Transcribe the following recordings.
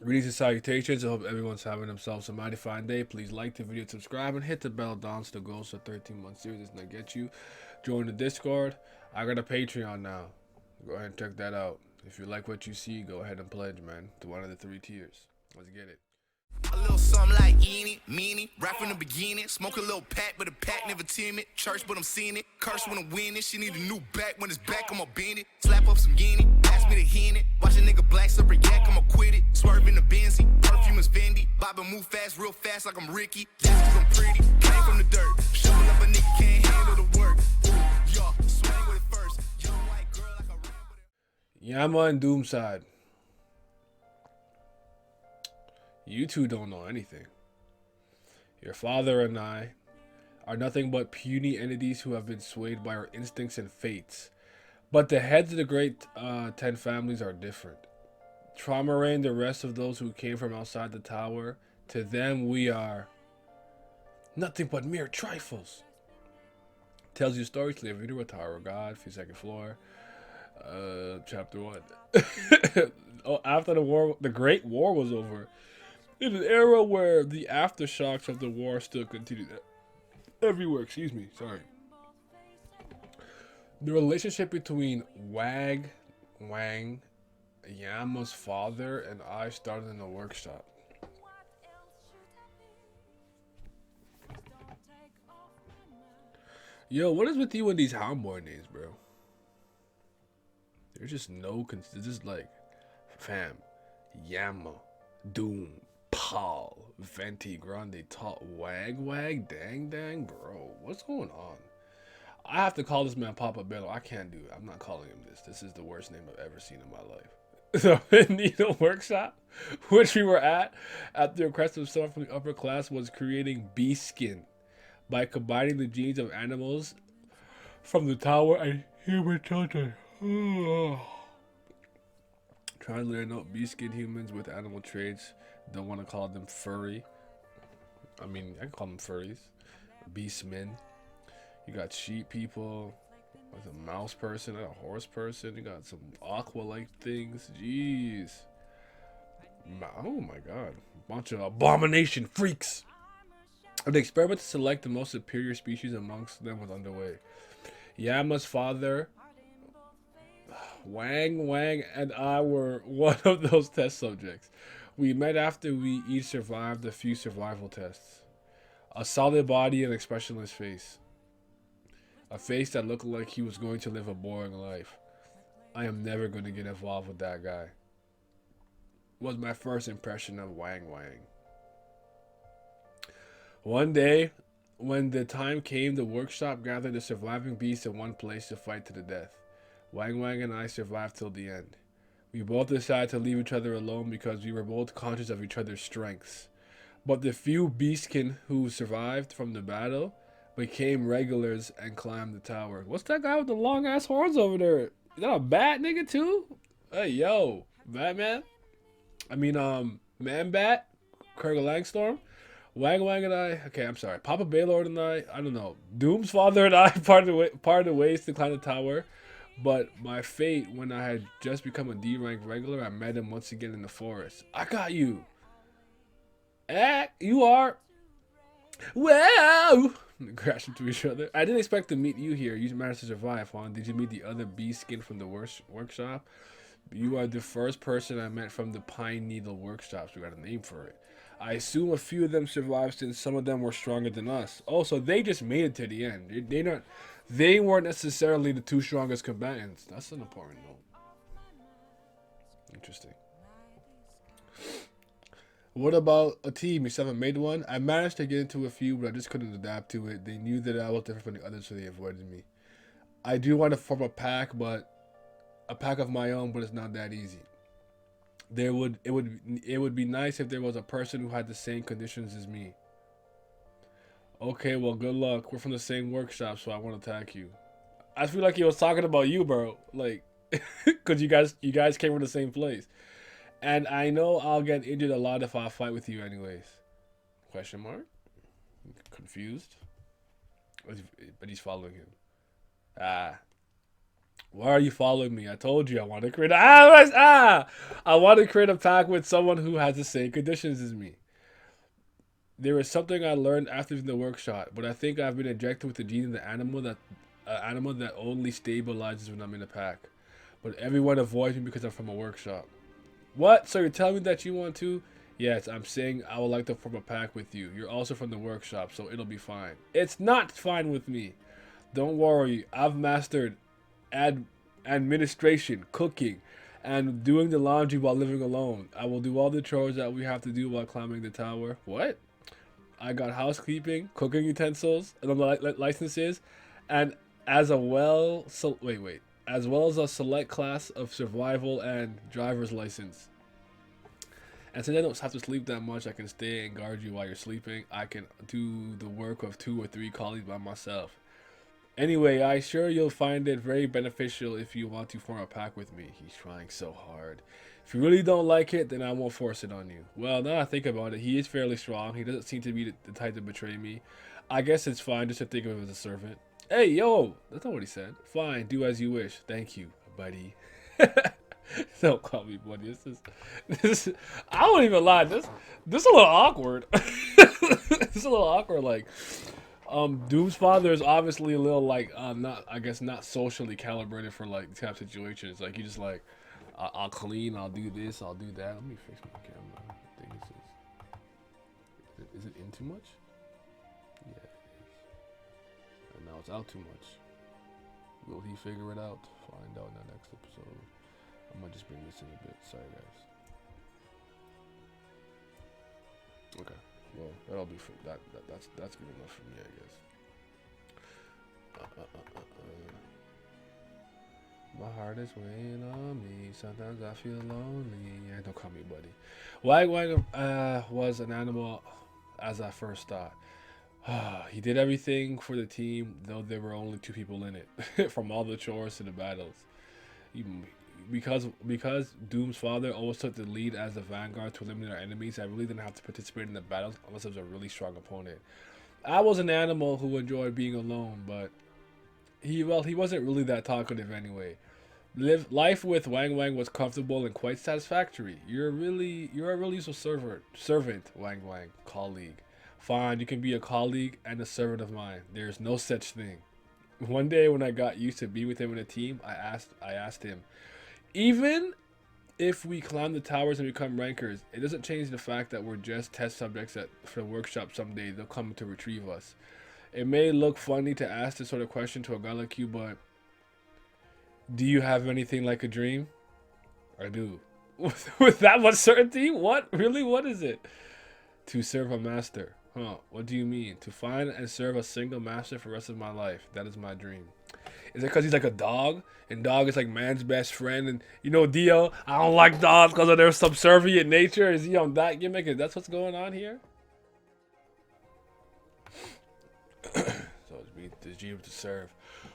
Greetings and salutations. I hope everyone's having themselves a mighty fine day. Please like the video, subscribe, and hit the bell down so the goals of 13-month series does not get you. Join the Discord. I got a Patreon now. Go ahead and check that out. If you like what you see, go ahead and pledge, man, to one of the 3 tiers. Let's get it. A little something like eeny, meeny, rap from the beginning. Smoke a little pack, but the pack never timid. Church, but I'm seeing it. Curse when I'm winning. She need a new back. When it's back, I'ma bend it. Slap up some guinea. Ask me to hit it. Watch a nigga black slipper yak, I'ma quit it. Swerve in the Benzie. Perfume is Fendi. Bob and move fast, real fast, like I'm Ricky. That's 'cause I'm pretty. Came from the dirt. Shoving up a nigga can't handle the work. Ooh, y'all swing with it first. Young white girl like a ramble. Yama and Doomside. You two don't know anything. Your father and I are nothing but puny entities who have been swayed by our instincts and fates. But the heads of the great 10 families are different. Trauma and the rest of those who came from outside the tower, to them we are nothing but mere trifles. Tells you stories, live into a tower of God, 52nd floor, chapter 1. Oh, after the Great War was over, in an era where the aftershocks of the war still continued everywhere, sorry. The relationship between Wang Wang, Yama's father, and I started in the workshop. Yo, what is with you and these homeboy names, bro? There's just no, it's just like, fam, Yama, Doom, Paul, Venti, Grande, Talk, Wag, Dang, bro. What's going on? I have to call this man Papa Bello. I can't do it. I'm not calling him this. This is the worst name I've ever seen in my life. So, in the workshop, which we were at the request of someone from the upper class, was creating beast skin by combining the genes of animals from the tower and human children. Trying to learn out beast skin humans with animal traits. Don't want to call them furry. I mean, I can call them furries. Beastmen. You got sheep people. Like a mouse person, a horse person. You got some aqua-like things. Jeez. Oh my god. Bunch of abomination freaks. The experiment to select the most superior species amongst them was underway. Yama's father, Wang, and I were one of those test subjects. We met after we each survived a few survival tests. A solid body and expressionless face. A face that looked like he was going to live a boring life. I am never going to get involved with that guy. Was my first impression of Wang Wang. One day, when the time came, the workshop gathered the surviving beasts in one place to fight to the death. Wang and I survived till the end. We both decided to leave each other alone because we were both conscious of each other's strengths. But the few beastkin who survived from the battle became regulars and climbed the tower. What's that guy with the long ass horns over there? Is that a bat nigga too? Hey yo, Batman? I mean Man Bat? Kurgle Langstorm? Wang and I, okay, I'm sorry. Papa Baylord and I don't know. Doom's father and I parted ways to climb the tower. But my fate, when I had just become a D-rank regular, I met him once again in the forest. I got you. You are. Wow. Crash into each other. I didn't expect to meet you here. You managed to survive, huh? Did you meet the other beast skin from the workshop? You are the first person I met from the Pine Needle workshops. We got a name for it. I assume a few of them survived since some of them were stronger than us. Oh, so they just made it to the end. They weren't necessarily the two strongest combatants. That's an important note. Interesting. What about a team? You still haven't made one? I managed to get into a few, but I just couldn't adapt to it. They knew that I was different from the others, so they avoided me. I do want to form a pack, but a pack of my own, but it's not that easy. It would be nice if there was a person who had the same conditions as me. Okay, well, good luck. We're from the same workshop, so I want to attack you. I feel like he was talking about you, bro. Like, cause you guys came from the same place, and I know I'll get injured a lot if I fight with you, anyways. Question mark? Confused, but he's following him. Ah, Why are you following me? I told you I want to create I want to create a pack with someone who has the same conditions as me. There is something I learned after the workshop, but I think I've been injected with the gene in the animal that only stabilizes when I'm in a pack. But everyone avoids me because I'm from a workshop. What? So you're telling me that you want to? Yes, I'm saying I would like to form a pack with you. You're also from the workshop, so it'll be fine. It's not fine with me. Don't worry, I've mastered administration, cooking, and doing the laundry while living alone. I will do all the chores that we have to do while climbing the tower. What? I got housekeeping, cooking utensils, and licenses, and as a well, so wait, as well as a select class of survival and driver's license. And since I don't have to sleep that much, I can stay and guard you while you're sleeping. I can do the work of 2 or 3 colleagues by myself. Anyway, I sure you'll find it very beneficial if you want to form a pack with me. He's trying so hard. If you really don't like it, then I won't force it on you. Well, now I think about it, he is fairly strong. He doesn't seem to be the type to betray me. I guess it's fine just to think of him as a servant. Hey, yo! That's not what he said. Fine, do as you wish. Thank you, buddy. Don't call me buddy. This is, I don't even lie. This is a little awkward. This is a little awkward. Like, Doom's father is obviously a little like not, I guess, not socially calibrated for like these type of situations. Like he just like, I'll clean, I'll do this, I'll do that. Let me fix my camera. I think is it in too much? Yeah, it is. And now it's out too much. Will he figure it out? Find out in the next episode. I might just bring this in a bit. Sorry, guys. Okay. Well, that'll be for that's good enough for me, I guess. My heart is weighing on me. Sometimes I feel lonely. Yeah, don't call me buddy. Wang Wang was an animal as I first thought. He did everything for the team, though there were only 2 people in it, from all the chores to the battles. Because Doom's father always took the lead as the vanguard to eliminate our enemies, I really didn't have to participate in the battles unless it was a really strong opponent. I was an animal who enjoyed being alone, but he wasn't really that talkative anyway. Life with Wang Wang was comfortable and quite satisfactory. You're a really useful servant, Wang Wang, colleague. Fine, you can be a colleague and a servant of mine. There's no such thing. One day when I got used to being with him in a team, I asked him, even if we climb the towers and become rankers, it doesn't change the fact that we're just test subjects for the workshop someday. They'll come to retrieve us. It may look funny to ask this sort of question to a guy like you, but do you have anything like a dream? I do. With that much certainty? What? Really? What is it? To serve a master. Huh, what do you mean? To find and serve a single master for the rest of my life. That is my dream. Is it because he's like a dog? And dog is like man's best friend? And you know, Dio, I don't like dogs because of their subservient nature. Is he on that gimmick? Is that what's going on here? So it's the dream to serve.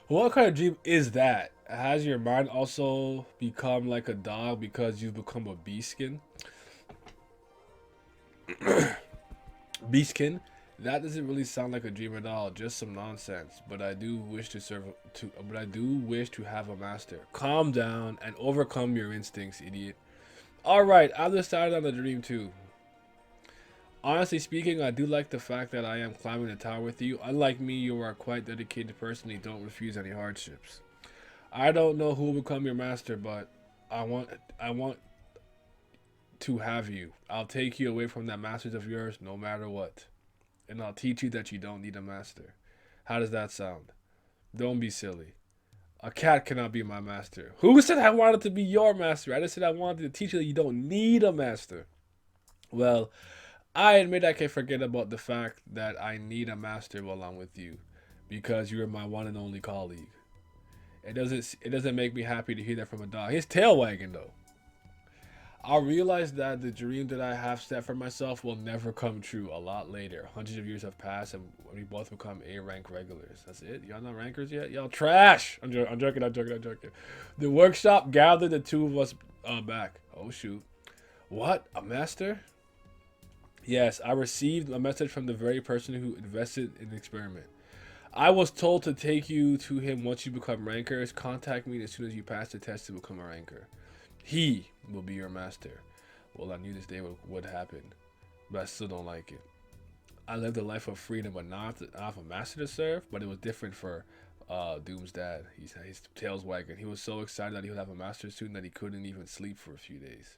What kind of dream is that? Has your mind also become like a dog because you've become a beastkin? Beastkin? That doesn't really sound like a dream at all, just some nonsense. But I do wish to have a master. Calm down and overcome your instincts, idiot. Alright, I've decided on the dream too. Honestly speaking, I do like the fact that I am climbing the tower with you. Unlike me, you are a quite dedicated person and you don't refuse any hardships. I don't know who will become your master, but I want to have you. I'll take you away from that masters of yours no matter what. And I'll teach you that you don't need a master. How does that sound? Don't be silly. A cat cannot be my master. Who said I wanted to be your master? I just said I wanted to teach you that you don't need a master. Well, I admit I can forget about the fact that I need a master while I'm with you, because you are my one and only colleague. It doesn't make me happy to hear that from a dog. His tail wagging though. I'll realize that the dream that I have set for myself will never come true a lot later. Hundreds of years have passed and we both become A-rank regulars. That's it? Y'all not rankers yet? Y'all trash! I'm joking. The workshop gathered the 2 of us back. Oh shoot. What? A master? Yes, I received a message from the very person who invested in the experiment. I was told to take you to him once you become rankers. Contact me as soon as you pass the test to become a ranker. He will be your master. Well, I knew this day would happen, but I still don't like it. I lived a life of freedom, but not I have a master to serve. But it was different for Doom's dad. His tail's wagging. He was so excited that he would have a master soon that he couldn't even sleep for a few days.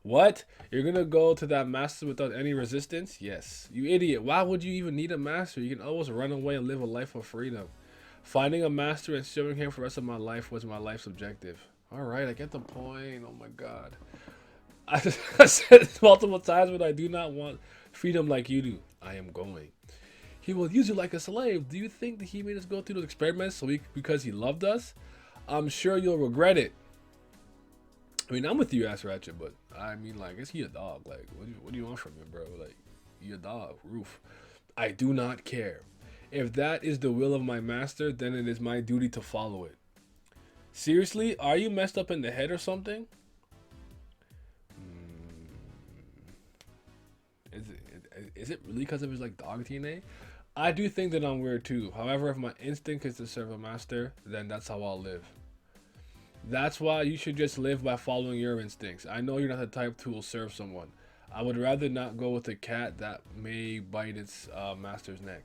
What? You're gonna go to that master without any resistance? Yes. You idiot. Why would you even need a master? You can always run away and live a life of freedom. Finding a master and serving him for the rest of my life was my life's objective. Alright, I get the point. Oh my god. I said it multiple times, but I do not want freedom like you do. I am going. He will use you like a slave. Do you think that he made us go through those experiments because he loved us? I'm sure you'll regret it. I mean, I'm with you, Yasratcha, but I mean, like, is he a dog? Like, what do you want from him, bro? Like, you a dog, roof. I do not care. If that is the will of my master, then it is my duty to follow it. Seriously, are you messed up in the head or something? Is it really because of his like dog DNA? I do think that I'm weird too. However, if my instinct is to serve a master, then that's how I'll live. That's why you should just live by following your instincts. I know you're not the type who will serve someone. I would rather not go with a cat that may bite its master's neck.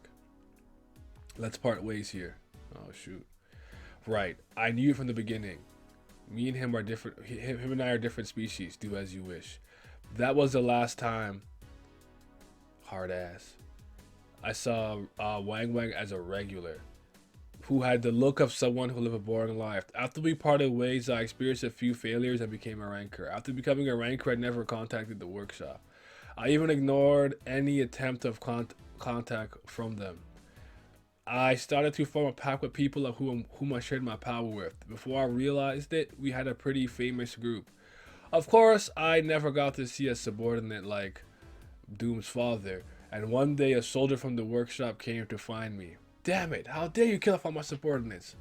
Let's part ways here. Oh shoot. Right. I knew it from the beginning. Me and him are different. Him and I are different species. Do as you wish. That was the last time. Hard ass. I saw Wang Wang as a regular who had the look of someone who lived a boring life. After we parted ways, I experienced a few failures and became a ranker. After becoming a ranker, I never contacted the workshop. I even ignored any attempt of contact from them. I started to form a pack with people of whom I shared my power with. Before I realized it, we had a pretty famous group. Of course, I never got to see a subordinate like Doom's father, and one day a soldier from the workshop came to find me. Damn it, how dare you kill off all my subordinates?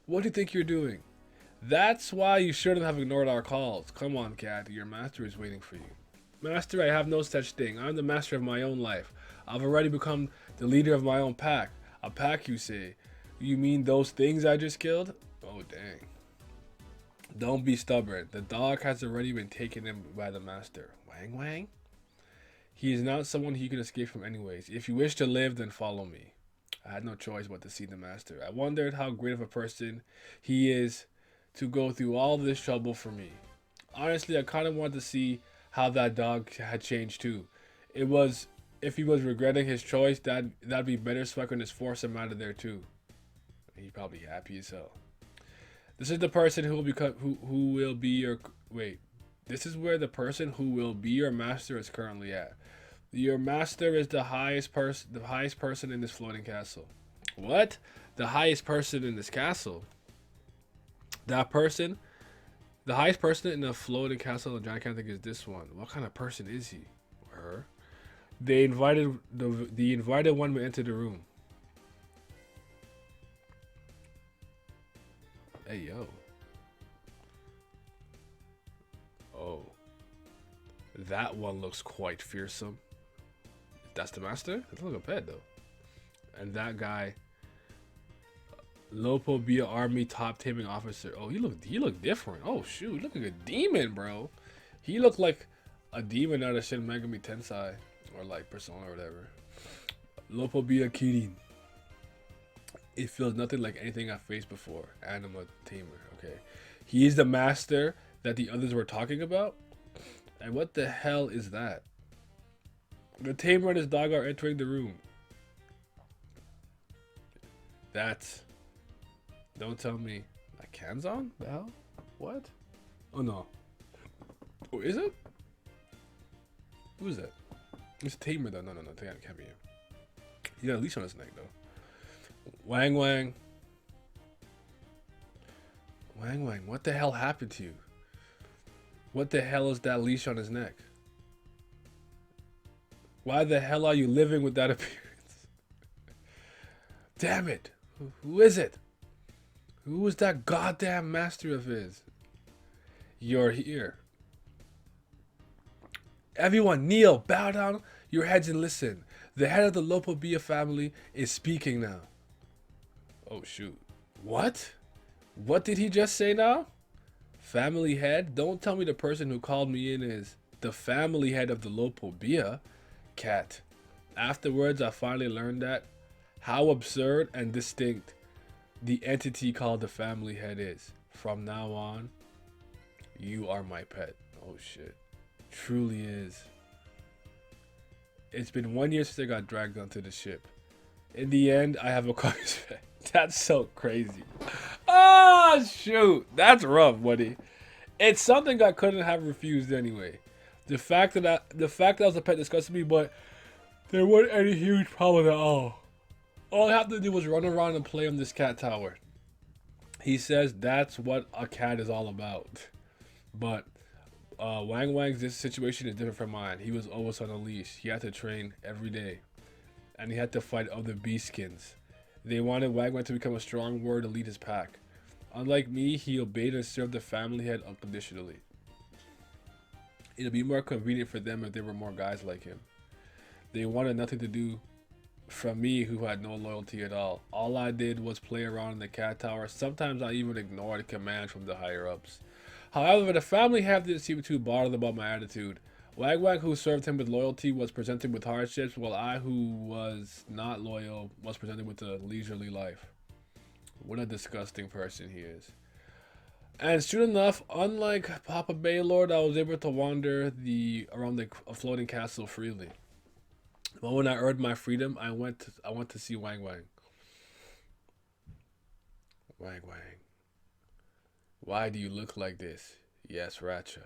What do you think you're doing? That's why you shouldn't have ignored our calls. Come on, cat, your master is waiting for you. Master, I have no such thing. I'm the master of my own life. I've already become the leader of my own pack. A pack, you say? You mean those things I just killed? Oh, dang. Don't be stubborn. The dog has already been taken in by the master. Wang Wang? He is not someone you can escape from anyways. If you wish to live, then follow me. I had no choice but to see the master. I wondered how great of a person he is to go through all this trouble for me. Honestly, I kind of wanted to see how that dog had changed too. It was, if he was regretting his choice, that'd be better so I can just force him out of there too. He's probably happy as hell. This is the person who will become who will be your wait. This is where the person who will be your master is currently at. Your master is the highest person in this floating castle. What? The highest person in this castle? That person? The highest person in the floating castle of Giant Cantic is this one. What kind of person is he? Or her? The invited one will enter the room. Hey yo. Oh. That one looks quite fearsome. That's the master? It's like a pet though. And that guy, Lopobia Army top taming officer. Oh, he looked different. Oh shoot, he looked like a demon, bro. He looked like a demon out of Shin Megami Tensei or like Persona or whatever. Lopobia Kirin. It feels nothing like anything I've faced before. Anima tamer. Okay, he is the master that the others were talking about. And what the hell is that? The tamer and his dog are entering the room. That's... Don't tell me. That can's on? The hell? What? Oh no. Oh, is it? Who is that? It's tamer though. No. That can't be him. He got a leash on his neck though. Wang Wang. Wang Wang, what the hell happened to you? What the hell is that leash on his neck? Why the hell are you living with that appearance? Damn it. Who is it? Who is that goddamn master of his? You're here. Everyone kneel, bow down your heads and listen. The head of the Lopobia family is speaking now. Oh shoot. What? What did he just say now? Family head? Don't tell me the person who called me in is the family head of the Lopobia. Cat. Afterwards, I finally learned that how absurd and distinct the entity called the family head is. From now on, you are my pet. Oh shit. Truly is. It's been 1 year since I got dragged onto the ship. In the end, I have a car's pet. That's so crazy. Oh shoot. That's rough, buddy. It's something I couldn't have refused anyway. The fact that I was a pet disgusted me, but there wasn't any huge problem at all. All I have to do was run around and play on this cat tower. He says that's what a cat is all about. But Wang Wang's this situation is different from mine. He was always on a leash. He had to train every day. And he had to fight other beastkins. They wanted Wang Wang to become a strong warrior to lead his pack. Unlike me, he obeyed and served the family head unconditionally. It'd be more convenient for them if there were more guys like him. They wanted nothing to do from me who had no loyalty at all. All I did was play around in the cat tower. Sometimes I even ignored commands from the higher ups. However, the family head didn't seem too bothered about my attitude. Wang Wang, who served him with loyalty, was presented with hardships, while I, who was not loyal, was presented with a leisurely life. What a disgusting person he is. And soon enough, unlike Papa Baylord, I was able to wander around the floating castle freely. But when I earned my freedom, I went to see Wang Wang. Wang Wang. Why do you look like this? Yasratcha.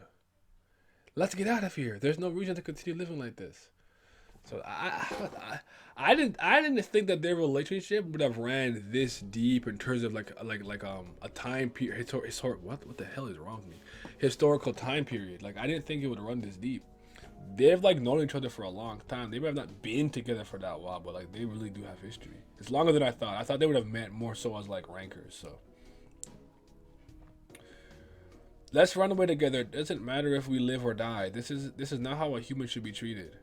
Let's get out of here. There's no reason to continue living like this. So I didn't think that their relationship would have ran this deep in terms of like a time period. What the hell is wrong with me? Historical time period. Like I didn't think it would run this deep. They've like known each other for a long time. They may have not been together for that while, but like they really do have history. It's longer than I thought. I thought they would have met more so as like rankers. So let's run away together. It doesn't matter if we live or die. This is not how a human should be treated.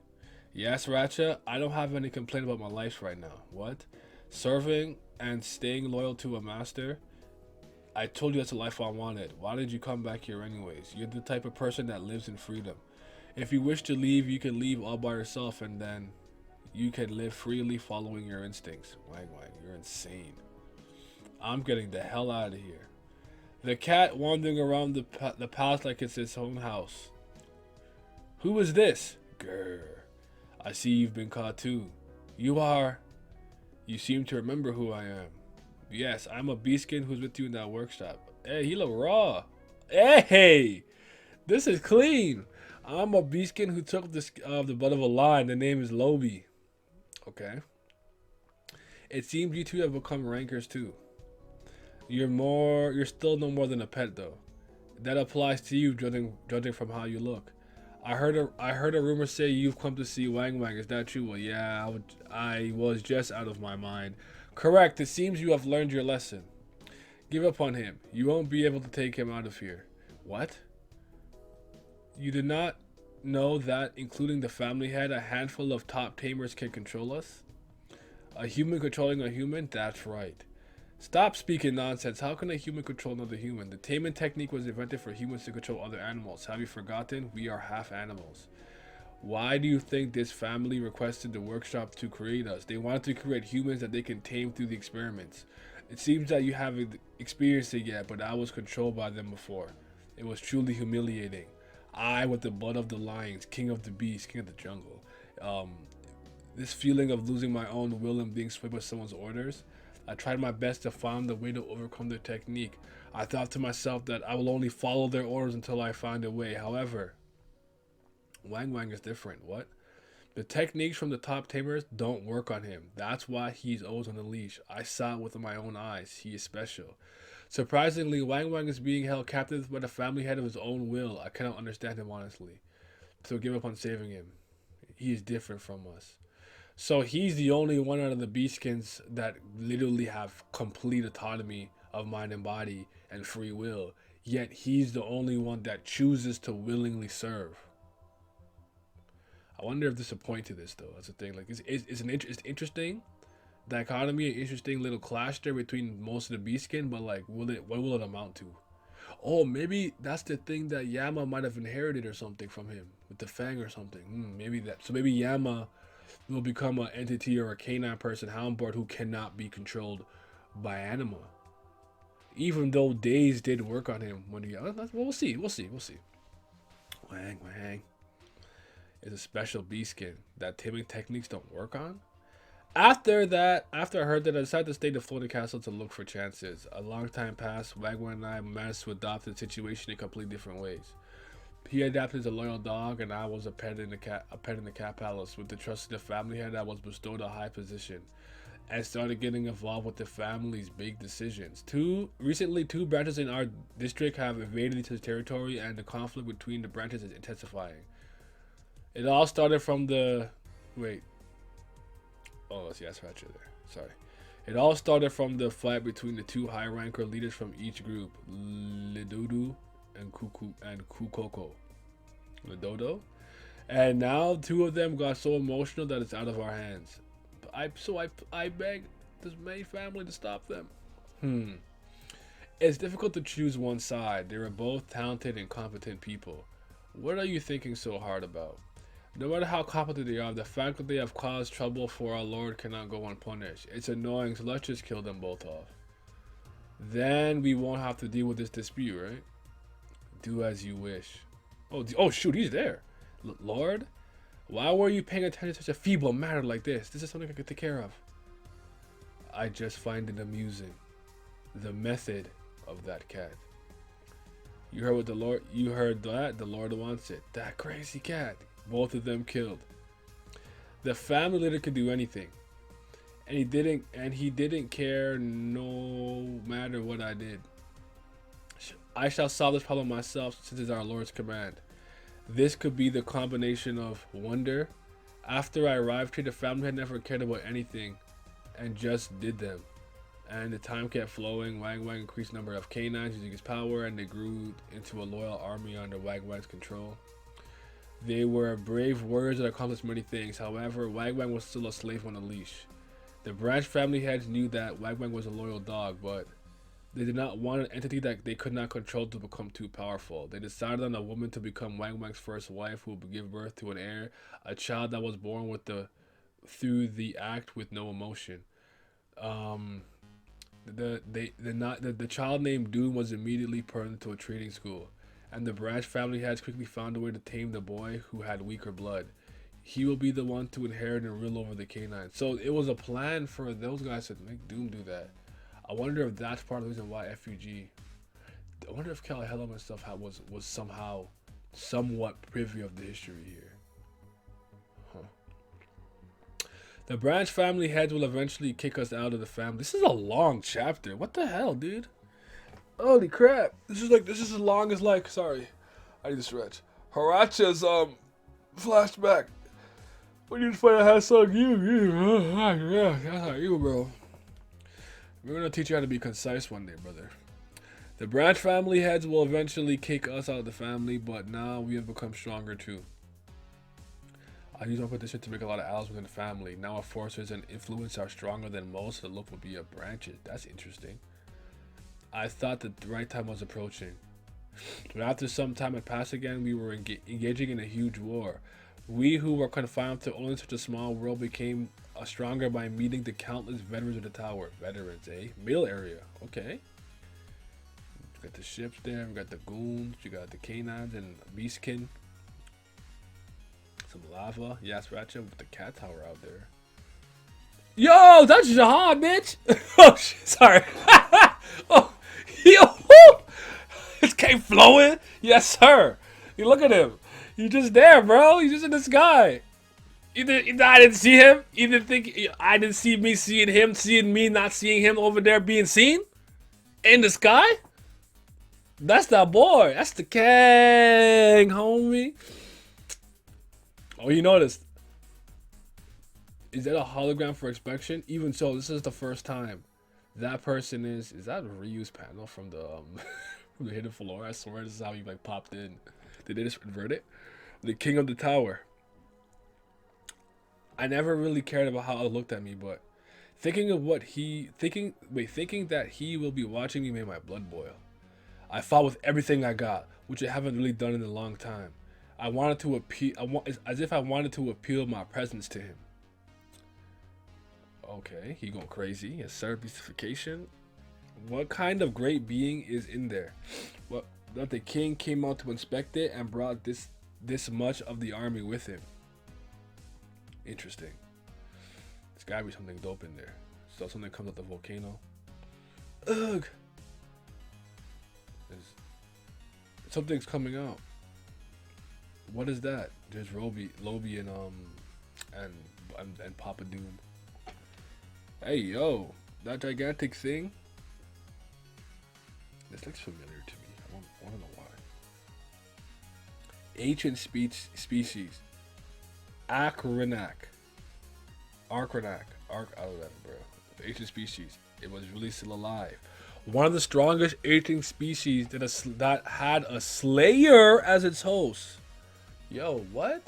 Yasratcha, I don't have any complaint about my life right now. What? Serving and staying loyal to a master? I told you that's a life I wanted. Why did you come back here anyways? You're the type of person that lives in freedom. If you wish to leave, you can leave all by yourself and then you can live freely following your instincts. Wang Wang, you're insane. I'm getting the hell out of here. The cat wandering around the palace like it's its own house. Who is this? Grr. I see you've been caught too. You seem to remember who I am. Yes, I'm a beastskin who's with you in that workshop. Hey, he look raw. Hey, this is clean. I'm a beastskin who took the blood of a lion. The name is Lobi. Okay. It seems you two have become rankers too. You're still no more than a pet though. That applies to you, judging from how you look. I heard a rumor say you've come to see Wang Wang. Is that true? Well, yeah, I was just out of my mind. Correct. It seems you have learned your lesson. Give up on him. You won't be able to take him out of here. What? You did not know that, including the family head, a handful of top tamers can control us? A human controlling a human? That's right. Stop speaking nonsense. How can a human control another human? The taming technique was invented for humans to control other animals. Have you forgotten? We are half animals. Why do you think this family requested the workshop to create us? They wanted to create humans that they can tame through the experiments. It seems that you haven't experienced it yet, but I was controlled by them before. It was truly humiliating. I, with the blood of the lions, king of the beasts, king of the jungle. This feeling of losing my own will and being swayed by someone's orders. I tried my best to find a way to overcome their technique. I thought to myself that I will only follow their orders until I find a way. However, Wang Wang is different. What? The techniques from the top tamers don't work on him. That's why he's always on a leash. I saw it with my own eyes. He is special. Surprisingly, Wang Wang is being held captive by the family head of his own will. I cannot understand him honestly. So give up on saving him. He is different from us. So he's the only one out of the beastkins that literally have complete autonomy of mind and body and free will. Yet he's the only one that chooses to willingly serve. I wonder if there's a point to this though. That's the thing. Like it's interesting, dichotomy, an interesting little clash there between most of the beast skin, but like, what will it amount to? Oh, maybe that's the thing that Yama might have inherited or something from him with the Fang or something. Maybe that. So maybe Yama will become an entity or a canine person, houndboard who cannot be controlled by Anima. Even though Days did work on him when he. Well, we'll see. We'll see. We'll see. Wang Wang is a special beast skin that taming techniques don't work on. After that, after I heard that, I decided to stay in the floating castle to look for chances. A long time passed. Wang Wang and I managed to adopt the situation in completely different ways. He adapted as a loyal dog, and I was a pet in the cat palace. With the trust of the family head, I was bestowed a high position and started getting involved with the family's big decisions. Recently, two branches in our district have invaded each other's territory, and the conflict between the branches is intensifying. It all started from the Oh, it's Yasratcha there. Sorry. It all started from the fight between the two high-ranker leaders from each group, Lidodo and Kukoko. Lidodo? And now two of them got so emotional that it's out of our hands. I beg this main family to stop them. It's difficult to choose one side. They are both talented and competent people. What are you thinking so hard about? No matter how competent they are, the fact that they have caused trouble for our Lord cannot go unpunished. It's annoying, so let's just kill them both off. Then we won't have to deal with this dispute, right? Do as you wish. Oh shoot, he's there. Lord? Why were you paying attention to such a feeble matter like this? This is something I could take care of. I just find it amusing. The method of that cat. You heard that? The Lord wants it. That crazy cat. Both of them killed. The family leader could do anything, and he didn't care no matter what I did. I shall solve this problem myself, since it's our Lord's command. This could be the combination of wonder. After I arrived here, the family had never cared about anything, and just did them. And the time kept flowing. Wang Wang increased the number of canines using his power, and they grew into a loyal army under Wang Wang's control. They were brave warriors that accomplished many things. However, Wang Wang was still a slave on a leash. The branch family heads knew that Wang Wang was a loyal dog, but they did not want an entity that they could not control to become too powerful. They decided on a woman to become Wang Wang's first wife, who would give birth to an heir, a child that was born through the act with no emotion. The child named Doom was immediately put into a training school, and the branch family heads quickly found a way to tame the boy who had weaker blood. He will be the one to inherit and rule over the canines. So it was a plan for those guys to make Doom do that. I wonder if that's part of the reason why F.U.G. I wonder if Hello and stuff was somehow somewhat privy of the history here. The branch family heads will eventually kick us out of the family. This is a long chapter. What the hell, dude? Holy crap. This is as long as, like, sorry. I need to stretch. Haigh-Rankers flashback. When you find a hashtag yeah, that's how you, bro. We're gonna teach you how to be concise one day, brother. The branch family heads will eventually kick us out of the family, but now we have become stronger too. I use my position to make a lot of allies within the family. Now our forces and influence are stronger than most. The look will be of branches. That's interesting. I thought that the right time was approaching. But after some time had passed again, we were engaging in a huge war. We who were confined to only such a small world became stronger by meeting the countless veterans of the tower. Veterans, eh? Middle area. Okay. We got the ships there. We got the goons. You got the canines and beastkin. Some lava. Yasratcha with the cat tower out there. Yo, that's Jahan, bitch. Oh, shit. Sorry. Oh, yo. This came flowing. Yes, sir. You look at him. He's just there, bro. He's just in the sky. Either I didn't see him. Either think I didn't see me seeing him, seeing me not seeing him over there being seen in the sky. That's that boy. That's the king, homie. Oh, you noticed? Is that a hologram for inspection? Even so, this is the first time. That person is that a reused panel from the from the hidden floor? I swear this is how he like popped in. Did they just invert it? The king of the tower. I never really cared about how it looked at me, but Thinking that he will be watching me made my blood boil. I fought with everything I got, which I haven't really done in a long time. I wanted to appeal. As if I wanted to appeal my presence to him. Okay, he going crazy. Yes, sir. Beastification. What kind of great being is in there? What that the king came out to inspect it and brought this much of the army with him. Interesting. There's gotta be something dope in there. So something comes out the volcano. Ugh. Something's coming out. What is that? There's Lobi and Papa Doom. Hey yo, that gigantic thing. This looks familiar to me. I don't know why. Ancient species. Akranak. I don't know, bro. Ancient species. It was really still alive. One of the strongest ancient species that had a slayer as its host. Yo, what?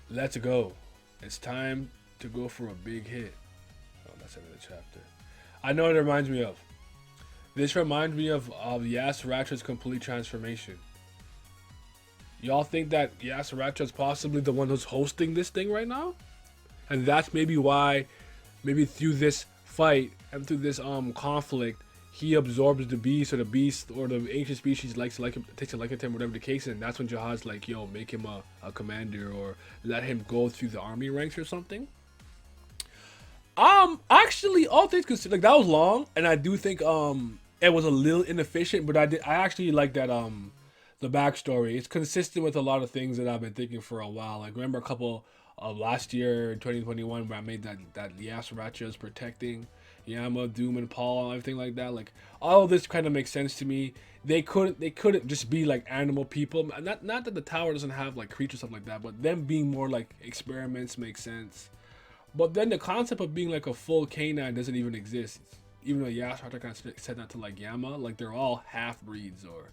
Let's go. It's time to go for a big hit. Oh, that's the end of the chapter. I know what it reminds me of. This reminds me of Yasratcha's complete transformation. Y'all think that Yasratcha is possibly the one who's hosting this thing right now? And that's maybe why, maybe through this fight and through this conflict, he absorbs the beast, or the beast or the ancient species takes a liking to him, whatever the case is. And that's when Jihad's like, yo, make him a commander, or let him go through the army ranks or something. Actually, all things considered, like, that was long, and I do think it was a little inefficient, but I actually like that the backstory. It's consistent with a lot of things that I've been thinking for a while. Like, remember a couple of last year, 2021, where I made that Yasratcha is protecting Yama, Doom, and Paul, and everything like that. Like, all of this kind of makes sense to me. They couldn't just be like animal people. Not that the tower doesn't have like creatures, stuff like that, but them being more like experiments makes sense. But then the concept of being like a full canine doesn't even exist. Even though Yasratcha kind of said that to like Yama, like they're all half breeds or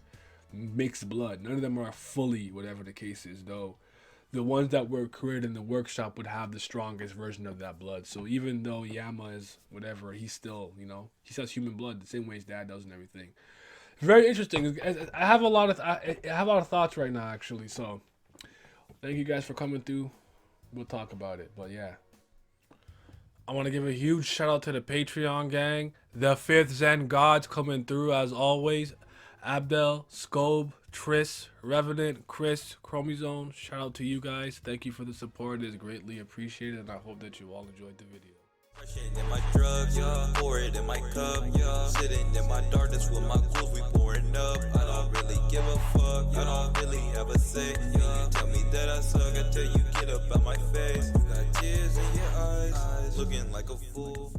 mixed blood. None of them are fully whatever the case is, though. The ones that were created in the workshop would have the strongest version of that blood. So even though Yama is whatever, he's still, he has human blood the same way his dad does and everything. Very interesting. I have a lot of thoughts right now, actually. So thank you guys for coming through. We'll talk about it. But yeah, I want to give a huge shout out to the Patreon gang. The Fifth Zen Gods coming through as always. Abdel, Scobe, Triss, Revenant, Chris, Chromosome. Shout out to you guys. Thank you for the support. It is greatly appreciated, and I hope that you all enjoyed the video. In my drugs, pour it in my cup, sitting in my darkness with my ghouls, we pouring up. I don't really give a fuck, I don't really have a say. You tell me that I suck until you get up out my face. You got tears in your eyes, looking like a fool.